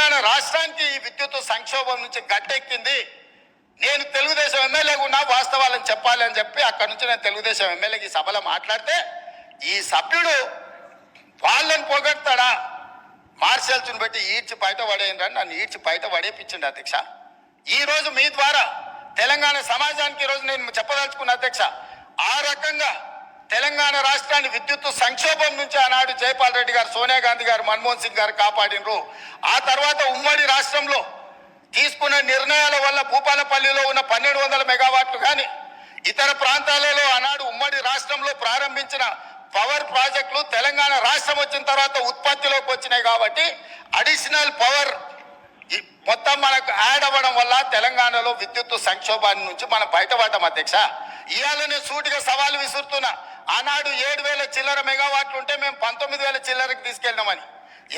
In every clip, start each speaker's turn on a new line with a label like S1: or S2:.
S1: తెలంగాణ రాష్ట్రానికి ఈ విద్యుత్ సంక్షోభం నుంచి గట్టెక్కింది. నేను తెలుగుదేశం ఎమ్మెల్యేగా ఉన్నా వాస్తవాలను చెప్పాలి అని చెప్పి అక్కడి నుంచి నేను తెలుగుదేశం ఎమ్మెల్యేకి సభలో మాట్లాడితే ఈ సభ్యుడు వాళ్ళని పొగడతాడా, మార్షల్స్ని బట్టి ఈడ్చి బయట పడేయండి, నన్ను ఈడ్చి బయట పడేపించండి అధ్యక్ష. ఈ రోజు మీ ద్వారా తెలంగాణ సమాజానికి ఈరోజు నేను చెప్పదలుచుకున్న అధ్యక్ష, ఆ రకంగా తెలంగాణ రాష్ట్రాన్ని విద్యుత్ సంక్షోభం నుంచి ఆనాడు జైపాల్ రెడ్డి గారు, సోనియా గాంధీ గారు, మన్మోహన్ సింగ్ గారు కాపాడినరు. ఆ తర్వాత ఉమ్మడి రాష్ట్రంలో తీసుకున్న నిర్ణయాల వల్ల భూపాలపల్లిలో ఉన్న 1200 మెగావాట్లు కానీ ఇతర ప్రాంతాలలో ఆనాడు ఉమ్మడి రాష్ట్రంలో ప్రారంభించిన పవర్ ప్రాజెక్టులు తెలంగాణ రాష్ట్రం వచ్చిన తర్వాత ఉత్పత్తిలోకి వచ్చినాయి. కాబట్టి అడిషనల్ పవర్ మొత్తం మనకు యాడ్ అవ్వడం వల్ల తెలంగాణలో విద్యుత్ సంక్షోభాన్ని నుంచి మనం బయటపడ్డాం అధ్యక్ష. ఇవాళనే సూటిగా సవాలు విసురుతున్నా, ఆనాడు 7000 చిల్లర మెగావాట్లు ఉంటే మేము 19,000 చిల్లరకి తీసుకెళ్ళినామని.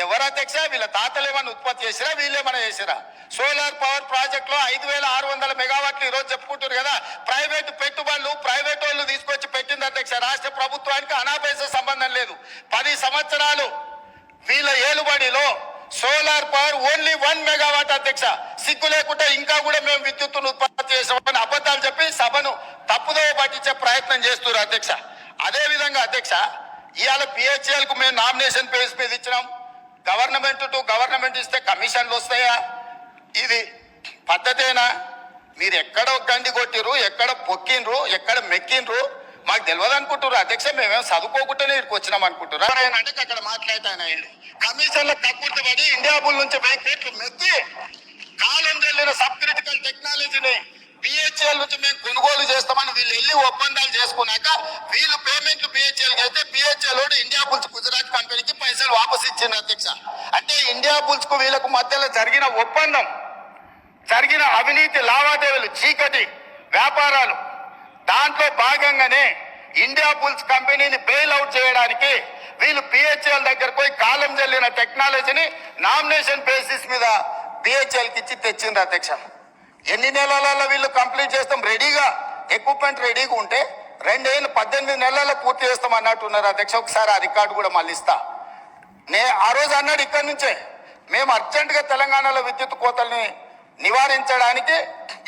S1: ఎవరు అధ్యక్ష? వీళ్ళ తాతలు ఏమన్నా ఉత్పత్తి చేసిరా, వీళ్ళేమన్నా చేసిరా? సోలార్ పవర్ ప్రాజెక్టులో 5,600 మెగావాట్లు ఈరోజు చెప్పుకుంటారు కదా. ప్రైవేటు పెట్టుబడులు ప్రైవేట్ వాళ్ళు తీసుకొచ్చి పెట్టింది అధ్యక్ష. రాష్ట్ర ప్రభుత్వానికి అనాపైస సంబంధం లేదు. 10 సంవత్సరాలు వీళ్ళ ఏలుబడిలో సోలార్ పవర్ ఓన్లీ 1 మెగావాట్ అధ్యక్ష. సిగ్గు లేకుండా ఇంకా కూడా మేము విద్యుత్తును ఉత్పత్తి చేసామని అబద్ధాలు చెప్పి సభను తప్పుదోవ పట్టించే ప్రయత్నం చేస్తున్నారు అధ్యక్ష. అదే విధంగా అధ్యక్ష, ఇవాళ PHL కు మేము నామినేషన్ పేజ్ మీద ఇచ్చినాం. గవర్నమెంట్ టు గవర్నమెంట్ ఇస్తే కమిషన్లు వస్తాయా? ఇది పద్ధతేనా? మీరు ఎక్కడ గండి కొట్టిరు, ఎక్కడ పొక్కిండ్రు, ఎక్కడ మెక్కిండ్రు మాకు తెలియదు అనుకుంటారు అధ్యక్ష. మేమేం చదువుకోకుండానే ఇక్కడికి వచ్చినాం అనుకుంటారు అంటే అక్కడ మాట్లాడతాను. కమిషన్ల కక్కుర్తి పడి ఇండియా బుల్ నుంచి 1000 కోట్లు మెత్తి కాలం చెల్లిన సబ్ క్రిటికల్ టెక్నాలజీని BHL నుంచి మేము కొనుగోలు చేస్తామని వీళ్ళు వెళ్ళి ఒప్పందాలు చేసుకున్నాక వీళ్ళు పేమెంట్లు BHL చేస్తే BHL ఇండియా బుల్స్ గుజరాత్ కంపెనీకి పైసలు వాపసు ఇచ్చింది అధ్యక్ష. అంటే ఇండియా బుల్స్ కు వీళ్ళకు మధ్యలో జరిగిన ఒప్పందం, జరిగిన అవినీతి లావాదేవీలు, చీకటి వ్యాపారాలు, దాంట్లో భాగంగానే ఇండియా బుల్స్ కంపెనీని బెయిల్ అవుట్ చేయడానికి వీళ్ళు BHL దగ్గరకు పోయి కాలం చెల్లిన టెక్నాలజీని నామినేషన్ బేసిస్ మీద BHL కి ఇచ్చి తెచ్చింది అధ్యక్ష. ఎన్ని నెలలలో వీళ్ళు కంప్లీట్ చేస్తాం, రెడీగా ఎక్విప్మెంట్ రెడీగా ఉంటే 18 నెలల్లో పూర్తి చేస్తాం అన్నట్టున్నారు అధ్యక్ష. ఒకసారి ఆ రికార్డు కూడా మళ్ళీ ఇస్తా. ఆ రోజు అన్నాడు ఇక్కడి నుంచే మేము అర్జెంటుగా తెలంగాణలో విద్యుత్ కోతల్ని నివారించడానికి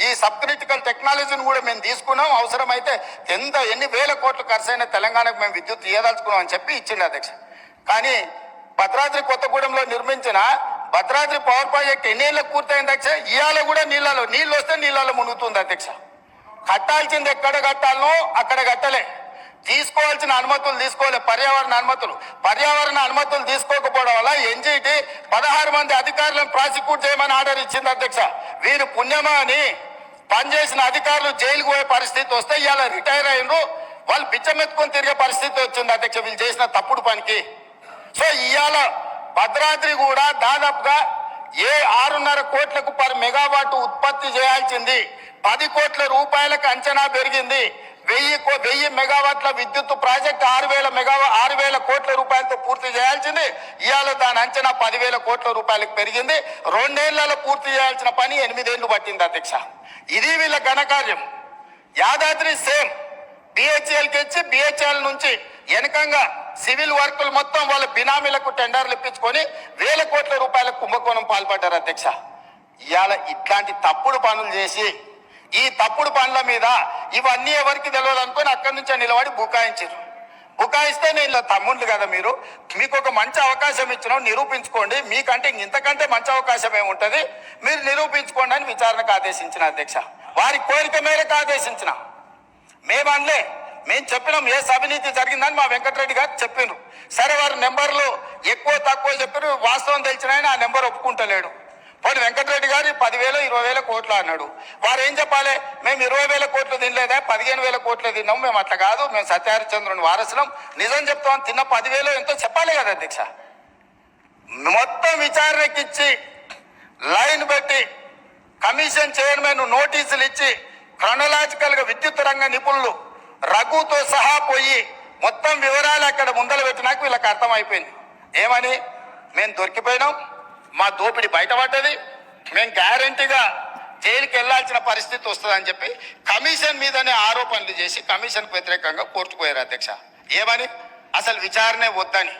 S1: ఈ సబ్ క్రిటికల్ టెక్నాలజీని కూడా మేము తీసుకున్నాం, అవసరమైతే ఎన్ని వేల కోట్లు ఖర్చు అయినా తెలంగాణకు మేము విద్యుత్ ఇవ్వదలుచుకున్నాం అని చెప్పి ఇచ్చిండు అధ్యక్ష. కానీ భద్రాద్రి కొత్తగూడెంలో నిర్మించిన భద్రాద్రి పవర్ ప్రాజెక్ట్ ఎన్నేళ్ళకు పూర్తయింది అధ్యక్ష? ఇవాళ కూడా నీళ్ళు వస్తే నీళ్ళలో మునుగుతుంది అధ్యక్ష. కట్టాల్సింది ఎక్కడ కట్టాలనో అక్కడ కట్టలే, తీసుకోవాల్సిన అనుమతులు తీసుకోలే, పర్యావరణ అనుమతులు తీసుకోకపోవడం వల్ల NGT 16 మంది అధికారులను ప్రాసిక్యూట్ చేయమని ఆర్డర్ ఇచ్చింది అధ్యక్ష. వీరు పుణ్యమా అని పనిచేసిన అధికారులు జైలుకు పోయే పరిస్థితి వస్తే ఇవాళ రిటైర్ అయినరు, వాళ్ళు బిచ్చమెత్తుకొని తిరిగే పరిస్థితి వచ్చింది అధ్యక్ష వీళ్ళు చేసిన తప్పుడు పనికి. సో ఇవాళ భద్రాద్రి కూడా దాదాపుగా 6.5 కోట్లకు పర్ మెగావాట్ ఉత్పత్తి చేయాల్సింది 10 కోట్ల రూపాయలకు అంచనా పెరిగింది. 1000 మెగావాట్ల విద్యుత్ ప్రాజెక్ట్ 6,000 కోట్ల రూపాయలతో పూర్తి చేయాల్సింది ఇవాళ దాని అంచనా 10,000 కోట్ల రూపాయలకు పెరిగింది. 2 ఏళ్లలో పూర్తి చేయాల్సిన పని 8 ఏళ్లు పట్టింది అధ్యక్ష. ఇది వీళ్ళ ఘనకార్యం. యాదాద్రి సేమ్ BHLకి ఇచ్చి BHL నుంచి వెనకంగా సివిల్ వర్కులు మొత్తం వాళ్ళ బినామీలకు టెండర్లు ఇప్పించుకొని 1000 కోట్ల రూపాయల కుంభకోణం పాల్పడ్డారు అధ్యక్ష. ఇవాళ ఇట్లాంటి తప్పుడు పనులు చేసి ఈ తప్పుడు పనుల మీద ఇవన్నీ ఎవరికి తెలియదు అనుకొని అక్కడి నుంచే నిలబడి బుకాయిస్తే నేను తమ్ముళ్ళు కదా మీరు, మీకు ఒక మంచి అవకాశం ఇచ్చినాం, నిరూపించుకోండి, మీకంటే ఇంతకంటే మంచి అవకాశం ఏముంటుంది, మీరు నిరూపించుకోండి అని విచారణకు ఆదేశించిన అధ్యక్ష. వారి కోరిక మేరకు ఆదేశించిన. మేమనలే, మేము చెప్పినాం ఏ అవినీతి జరిగిందని మా వెంకటరెడ్డి గారు చెప్పిండ్రు. సరే వారి నెంబర్లు ఎక్కువ తక్కువ చెప్పారు, వాస్తవం తెలిసిన ఆయన ఆ నెంబర్ ఒప్పుకుంటలేడు. పోనీ వెంకటరెడ్డి గారు 10,000 20,000 కోట్లు అన్నాడు. వారు ఏం చెప్పాలి? మేము 20,000 కోట్లు తినలేదా, 15,000 కోట్లు తిన్నాం, మేము అట్లా కాదు, మేము సత్యహరిచంద్రుని వారసులం, నిజం చెప్తామని తిన్న 10,000 ఎంతో చెప్పాలి కదా అధ్యక్ష. మొత్తం విచారణకిచ్చి లైన్ పెట్టి కమిషన్ చైర్మన్ నోటీసులు ఇచ్చి క్రొనలాజికల్ గా విద్యుత్ రంగ నిపుణులు రఘుతో సహా పోయి మొత్తం వివరాలు అక్కడ ముందలు పెట్టినాక వీళ్ళకి అర్థమైపోయింది. ఏమని? మేము దొరికిపోయినాం, మా దోపిడి బయటపడ్డది, మేము గ్యారంటీగా జైలుకి వెళ్లాల్సిన పరిస్థితి వస్తుందని చెప్పి కమిషన్ మీదనే ఆరోపణలు చేసి కమిషన్కు వ్యతిరేకంగా కోర్టుకు పోయారు అధ్యక్ష. ఏమని? అసలు విచారణే వద్దని.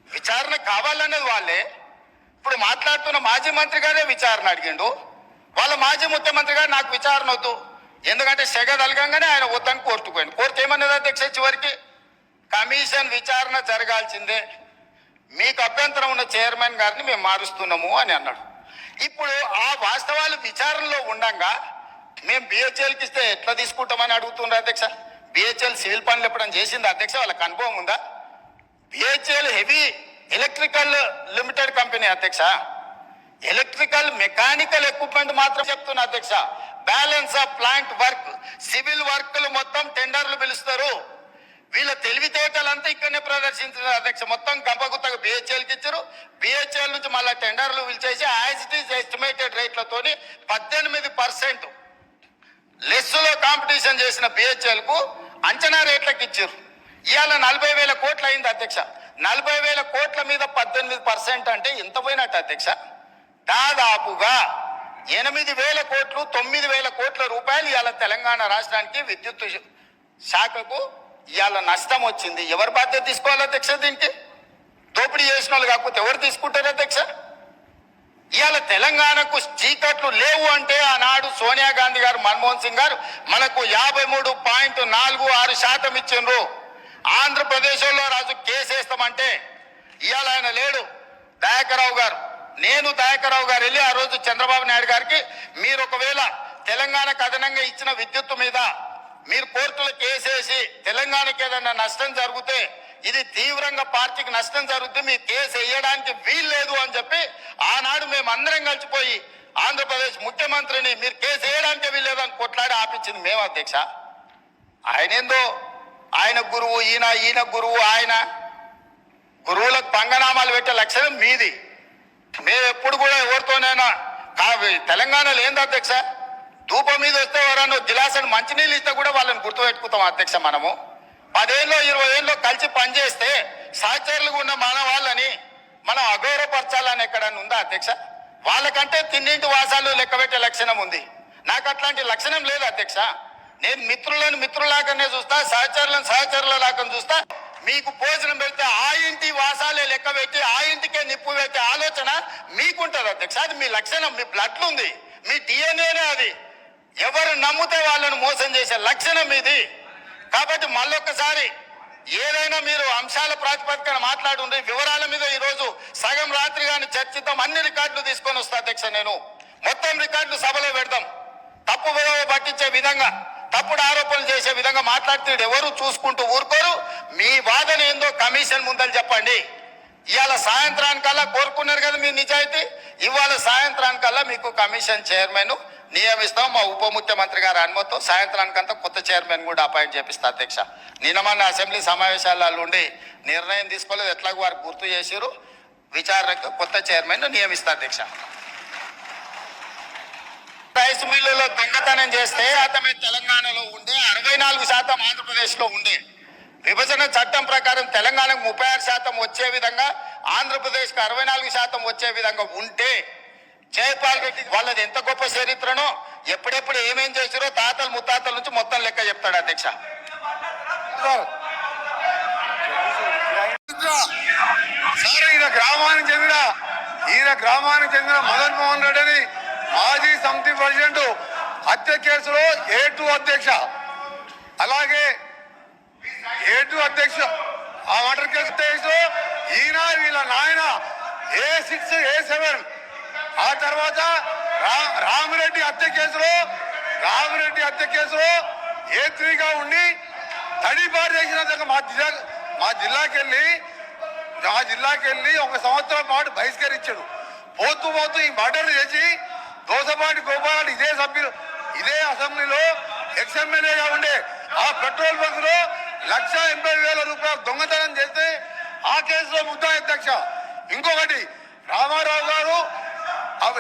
S1: విచారణ కావాలన్నది వాళ్ళే, ఇప్పుడు మాట్లాడుతున్న మాజీ మంత్రి గారే విచారణ అడిగిండు. వాళ్ళ మాజీ ముఖ్యమంత్రి గారు నాకు విచారణ వద్దు, ఎందుకంటే సెగ తలగంగానే ఆయన వద్దని కోర్టుకు పోయింది. కోర్టు ఏమన్నది అధ్యక్ష, చివరికి కమిషన్ విచారణ జరగాల్సిందే, మీకు అభ్యంతరం ఉన్న చైర్మన్ గారిని మేము మారుస్తున్నాము అని అన్నాడు. ఇప్పుడు ఆ వాస్తవాలు విచారణలో ఉండంగా మేము బిహెచ్ఎల్కి ఇస్తే ఎట్లా తీసుకుంటామని అడుగుతున్నారు అధ్యక్ష. బిహెచ్ఎల్ సివిల్ పనులు ఎప్పుడైనా చేసింది అధ్యక్ష? వాళ్ళకి అనుభవం ఉందా? BHEL heavy electrical limited company అధ్యక్ష. ఎలక్ట్రికల్ మెకానికల్ ఎక్విప్మెంట్ మాత్రం చెప్తున్నా అధ్యక్ష. Balance of plant work, civil వర్క్లు మొత్తం టెండర్లు పిలుస్తారు. వీళ్ళ తెలివితేటలంతా ఇక్కడనే ప్రదర్శించారు అధ్యక్ష. మొత్తం గంపగుత్తగా బిహెచ్ఎల్కి ఇచ్చారు. బిహెచ్ఎల్ నుంచి మళ్ళీ టెండర్లు పిలిచేసి యాజ్ ఇట్ ఈస్ ఎస్టిమేటెడ్ రేట్లతోని 18% లెస్సులో కాంపిటీషన్ చేసిన బిహెచ్ఎల్ కు అంచనా రేట్లకు ఇచ్చారు. ఇవాళ 40,000 కోట్లు అయింది అధ్యక్ష. 40,000 కోట్ల మీద 18% అంటే ఎంత పోయినట్టు అధ్యక్ష? దాదాపుగా 8,000 కోట్లు 9,000 కోట్ల రూపాయలు ఇవాళ తెలంగాణ రాష్ట్రానికి విద్యుత్ శాఖకు ఇవాళ నష్టం వచ్చింది. ఎవరు బాధ్యత తీసుకోవాలి అధ్యక్ష? దీనికి దోపిడీ చేసిన వాళ్ళు కాకపోతే ఎవరు తీసుకుంటారు అధ్యక్ష? ఇవాళ తెలంగాణకు చీకట్లు లేవు అంటే ఆనాడు సోనియా గాంధీ గారు, మన్మోహన్ సింగ్ గారు మనకు 53.46% ఇచ్చిండ్రు. ఆంధ్రప్రదేశ్లో రాజు కేసు వేస్తామంటే ఇవాళ ఆయన లేడు, దయాకర్రావు గారు. నేను దయాకర్రావు గారు వెళ్ళి ఆ రోజు చంద్రబాబు నాయుడు గారికి, మీరు ఒకవేళ తెలంగాణకు అదనంగా ఇచ్చిన విద్యుత్తు మీద మీరు కోర్టులో కేసేసి తెలంగాణకి ఏదైనా నష్టం జరిగితే ఇది తీవ్రంగా పార్టీకి నష్టం జరుగుతుంది, మీ కేసు వేయడానికి వీల్లేదు అని చెప్పి ఆనాడు మేము అందరం కలిసిపోయి ఆంధ్రప్రదేశ్ ముఖ్యమంత్రిని మీరు కేసు వేయడానికి వీల్లేదు అని కొట్లాడి ఆపించింది మేము అధ్యక్ష. ఆయనేందో ఆయన గురువు, ఈయన గురువు. ఆయన గురువులకు పంగనామాలు పెట్టే లక్షణం మీది. మేము ఎప్పుడు కూడా ఎవరితోనైనా తెలంగాణలో ఏంది అధ్యక్ష, ధూపం మీద వస్తే ఎవరన్నా గిలాసను మంచినీళ్ళు ఇస్తే కూడా వాళ్ళని గుర్తుపెట్టుకుంటాం అధ్యక్ష. మనము 10 ఏళ్ళు 20 ఏళ్ళు కలిసి పనిచేస్తే సహచరులుగా ఉన్న మన వాళ్ళని మనం అగౌరవపరచాలని ఎక్కడన్నా ఉందా అధ్యక్ష? వాళ్ళకంటే తిన్నింటి వాసాలు లెక్కబెట్టే లక్షణం ఉంది. నాకు అట్లాంటి లక్షణం లేదు అధ్యక్ష. నేను మిత్రులను మిత్రులాగానే చూస్తా, సహచరులను సహచరులలాగా చూస్తా. మీకు భోజనం పెడితే ఆ ఇంటి వాసాలే లెక్క పెట్టి ఆ ఇంటికే నిప్పు పెట్టే ఆలోచన మీకుంటది అధ్యక్ష. అది మీ లక్షణం, మీ బ్లడ్ ఉంది, మీ డిఎన్ఏనే అది. ఎవరు నమ్మితే వాళ్ళను మోసం చేసే లక్షణం ఇది. కాబట్టి మళ్ళొక్కసారి ఏదైనా మీరు అంశాల ప్రాతిపదికన మాట్లాడుండ్రి. వివరాల మీద ఈరోజు సగం రాత్రి కానీ చర్చిద్దాం. అన్ని రికార్డులు తీసుకొని వస్తా అధ్యక్ష. నేను మొత్తం రికార్డులు సభలో పెడదాం. తప్పు విలువ పట్టించే విధంగా, తప్పుడు ఆరోపణలు చేసే విధంగా మాట్లాడితే ఎవరు చూసుకుంటూ ఊరుకోరు. మీ వాదన ఏందో కమిషన్ ముందని చెప్పండి. ఇవాళ సాయంత్రానికల్లా కోరుకున్నారు కదా మీ నిజాయితీ, ఇవాళ సాయంత్రానికల్లా మీకు కమిషన్ చైర్మన్ నియమిస్తాం. మా ఉప ముఖ్యమంత్రి గారి అనుమతితో సాయంత్రానికంతా కొత్త చైర్మన్ కూడా అపాయింట్ చేపిస్తా అధ్యక్ష. నిన్న అసెంబ్లీ సమావేశాలలో ఉండి నిర్ణయం తీసుకోలేదు, ఎట్లాగో వారు గుర్తు చేసిరు. విచారణకు కొత్త చైర్మన్ నియమిస్తా అధ్యక్ష. రైస్ మిల్లులో దొంగతనం చేస్తే అతమే తెలంగాణలో ఉండే 64% ఆంధ్రప్రదేశ్లో ఉండే. విభజన చట్టం ప్రకారం తెలంగాణకు 36% వచ్చే విధంగా, ఆంధ్రప్రదేశ్కి 64% వచ్చే విధంగా ఉంటే జయపాల్ రెడ్డి వాళ్ళది ఎంత గొప్ప చరిత్రనో, ఎప్పుడెప్పుడు ఏమేం చేసిరో తాతలు ముత్తాతల నుంచి మొత్తం లెక్క చెప్తాడు అధ్యక్ష.
S2: గ్రామానికి చెందిన మదన్ మోహన్ రెడ్డి అని మాజీ సమితి ప్రెసిడెంట్ హత్య కేసులో A2 అధ్యక్ష, అలాగే A2 అధ్యక్ష ఆ మర్డర్ కేసులో ఈయన వీళ్ళ నాయన A6 A7, ఆ తర్వాత రామిరెడ్డి హత్య కేసులో A3గా ఉండి తడిపారు చేసిన మా జిల్లాకి వెళ్ళి 1 సంవత్సరం పాటు బహిష్కరించాడు. పోతూ ఈ మర్డర్ చేసి దోసపాటి గోపాలని ఇదే అసెంబ్లీలో ఎక్స్ఎమ్మెల్యేగా ఉండే ఆ పెట్రోల్ బంక్ లో 1,80,000 రూపాయలు దొంగతనం చేస్తే ఆ కేసులో ముద్దాయి అధ్యక్ష. ఇంకొకటి రామారావు గారు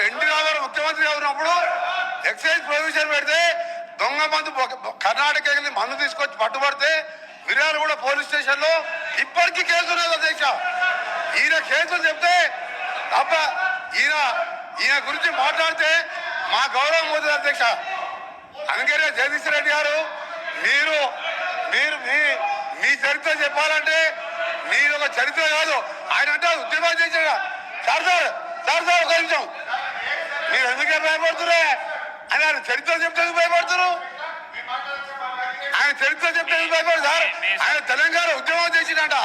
S2: ఎన్టీ రామారావు ముఖ్యమంత్రిగా ఉన్నప్పుడు ఎక్సైజ్ ప్రొవిజన్ పెడితే దొంగ మందు కర్ణాటక వెళ్ళి మందు తీసుకొచ్చి పట్టుబడితే మిర్యాలగూడ పోలీస్ స్టేషన్ లో ఇప్పటికీ కేసు ఉన్నది అధ్యక్ష. ఈయన కేసులు చెప్తే తప్ప ఈయన గురించి మాట్లాడితే మా గౌరవం పోతుంది అధ్యక్ష. అందుకనే జగదీష్ రెడ్డి గారు మీరు మీ చరిత్ర చెప్పాలంటే మీరు ఒక చరిత్ర కాదు, ఆయన అంటే ఉద్యమం చేశాడు సార్. సార్ సార్ ఒక నిమిషం, మీరు ఎందుకే భయపడుతురే? అని ఆయన చరిత్ర చెప్తే భయపడుతున్నారు. ఆయన చరిత్ర చెప్తే భయపడదు సార్. ఆయన తెలంగాణ ఉద్యమం చేసినట.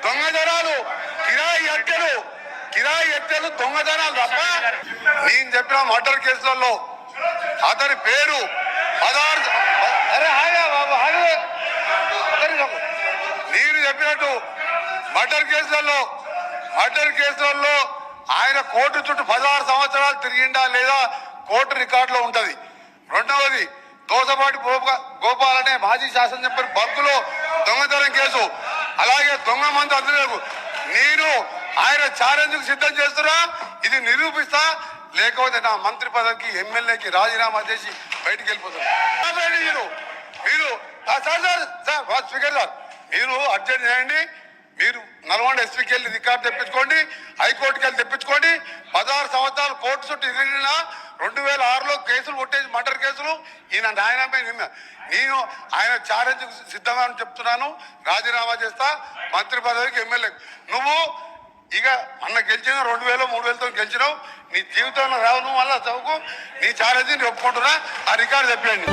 S2: దొంగతనాలు, కిరాయి హత్యలు దొంగతనాలు తప్ప. నేను చెప్పిన మర్డర్ కేసులలో అతని పేరు 16. అరే ఆగా బాబు ఆగు. నేను చెప్పినట్టు మర్డర్ కేసులలో ఆయన కోర్టు చుట్టూ 16 సంవత్సరాలు తిరిగిండా లేదా కోర్టు రికార్డులో ఉంటది. రెండవది దోసపాటి గోపాల్ అనే మాజీ శాసనసభ్యుడు బంకులో దొంగతనం కేసు, అలాగే దొంగ మంది అందరూ నేను ఆయన ఛాలెంజ్కు సిద్ధం చేస్తున్నా. ఇది నిరూపిస్తా, లేకపోతే నా మంత్రి పదవికి ఎమ్మెల్యేకి రాజీనామా చేసి బయటికి వెళ్ళిపోతాను. మీరు స్పీకర్ సార్, మీరు అర్జెంట్ చేయండి. మీరు నల్గొండ ఎస్పీకి వెళ్ళి రికార్డు తెప్పించుకోండి, హైకోర్టుకి వెళ్ళి తెప్పించుకోండి. 16 సంవత్సరాలు కోర్టు చుట్టూ తిరిగిన 2006లో కేసులు కొట్టేసి మర్డర్ కేసులు ఈయన రాజీనామా. నేను ఆయన ఛాలెంజ్ సిద్ధంగా చెప్తున్నాను, రాజీనామా చేస్తా మంత్రి పదవికి ఎమ్మెల్యే. నువ్వు ఇక అన్న గెలిచిన 2000 3000తో గెలిచినావు. నీ జీవితంలో రావు, నువ్వు మళ్ళా చదువుకు. నీ ఛాలెంజ్ నేను ఒప్పుకుంటున్నా. ఆ రికార్డు చెప్పండి.